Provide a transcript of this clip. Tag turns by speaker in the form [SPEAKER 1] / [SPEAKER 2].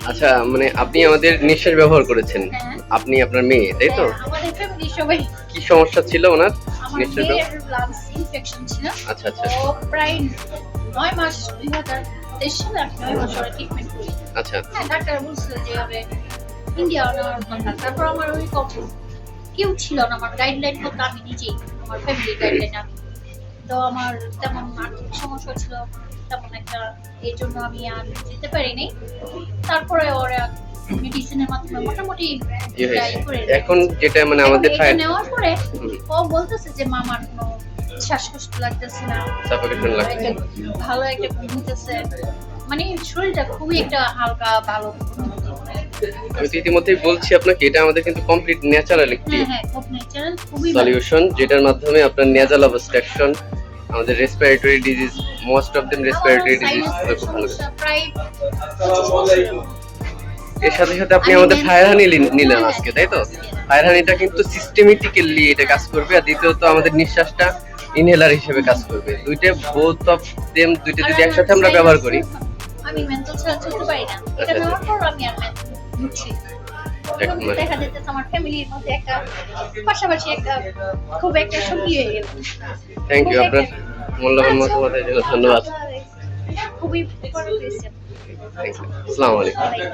[SPEAKER 1] আচ্ছা, মানে আপনি আমাদের নিঃশ্বাস ব্যবহার করেছেন।
[SPEAKER 2] হ্যাঁ।
[SPEAKER 1] আপনি আপনার মেয়ে, তাই তো?
[SPEAKER 2] হ্যাঁ, আমাদের ফ্যামিলি সবাই।
[SPEAKER 1] কি সমস্যা ছিল উনার
[SPEAKER 2] আমার
[SPEAKER 1] নিঃশ্বাস
[SPEAKER 2] মেয়ের লাংস ইনফেকশন ছিল।
[SPEAKER 1] আচ্ছা, আচ্ছা।
[SPEAKER 2] ও প্রায় ৯ মাস ২০২৩ সালে আমি ৯ মাস ওর ট্রিটমেন্ট করি।
[SPEAKER 1] আচ্ছা।
[SPEAKER 2] হ্যাঁ, ডাক্তার বলছিল যে হবে ইন্ডিয়া নেওয়ার কথা। তারপর আমার ওইরকম কেউ ছিল না। আমার গাইডলাইন বলতে আমি নিজেই, আমার ফ্যামিলি গাইডলাইন আমি। তো আমার তেমন আর্থিক সমস্যা ছিল তেমন একটা, এই জন্য আমি আর যেতে পারিনি। তারপরে ওরা মেডিসিনের মাধ্যমে মোটামুটি
[SPEAKER 1] ইয়ে
[SPEAKER 2] ট্রাই
[SPEAKER 1] হয়েছে।
[SPEAKER 2] করে
[SPEAKER 1] এখন যেটা মানে
[SPEAKER 2] এবং
[SPEAKER 1] আমাদের
[SPEAKER 2] এটা নেওয়ার পরে
[SPEAKER 1] হুম,
[SPEAKER 2] ও বলতেছে যে মামার কোনো শ্বাসকষ্ট লাগতেছে না,
[SPEAKER 1] suffocation লাগছে।
[SPEAKER 2] ভালো একটা ঘুম হইতেছে, মানে শরীরটা খুবই একটা হালকা ভালো অনুভূতি হয়।
[SPEAKER 1] আমি তো ইতিমধ্যেই বলছি আপনাকে, এটা আমাদের কিন্তু কমপ্লিট ন্যাচারাল একটি
[SPEAKER 2] হ্যাঁ হ্যাঁ, খুব ন্যাচারাল, খুবই ভালো।
[SPEAKER 1] সলিউশন, যেটার মাধ্যমে আপনার নেজাল অবস্ট্রাকশন, আমাদের respiratory disease, most of them respiratory disease
[SPEAKER 2] সাইনাসের
[SPEAKER 1] খুব ভালো।
[SPEAKER 2] সমস্যা প্রায় 25 বছর।
[SPEAKER 1] এর সাথে সাথে আপনি
[SPEAKER 2] আমি
[SPEAKER 1] আমাদের
[SPEAKER 2] মেন-
[SPEAKER 1] ফায়ার হানি নিলেন
[SPEAKER 2] হ্যাঁ,
[SPEAKER 1] আজকে, তাই তো? ফায়ার হানিটা কিন্তু সিস্টেমেটিক্যালি এটা কাজ করবে, আর দ্বিতীয়ত আমাদের নিঃশ্বাসটা ইনহেলার হিসেবে কাজ করবে। দুইটা বোথ অফ দেম, দুইটা
[SPEAKER 2] আর
[SPEAKER 1] যদি
[SPEAKER 2] আমার
[SPEAKER 1] একসাথে আমরা
[SPEAKER 2] sinus
[SPEAKER 1] ব্যবহার করি।
[SPEAKER 2] আমি মেন্টাল ছাড়া চলতে পারি না। এটা
[SPEAKER 1] আচ্ছা,
[SPEAKER 2] নেওয়ার পর আমি আর মেন্টাল বুঝছি।
[SPEAKER 1] যাক, মানে-
[SPEAKER 2] দেখা যেতেছে আমার ফ্যামিলির মধ্যে একটা পাশাপাশি একটা খুব একটা সঙ্গী হয়ে গেল।
[SPEAKER 1] থ্যাংক ইউ,
[SPEAKER 2] খুব
[SPEAKER 1] আপনার
[SPEAKER 2] একটা-
[SPEAKER 1] মূল্যবান
[SPEAKER 2] আচ্ছা,
[SPEAKER 1] মতামতের জন্য ধন্যবাদ।
[SPEAKER 2] খুবই উপকার পেয়েছি।
[SPEAKER 1] Thank you. আসসালামু আলাইকুম।
[SPEAKER 2] ওয়ালাইকুম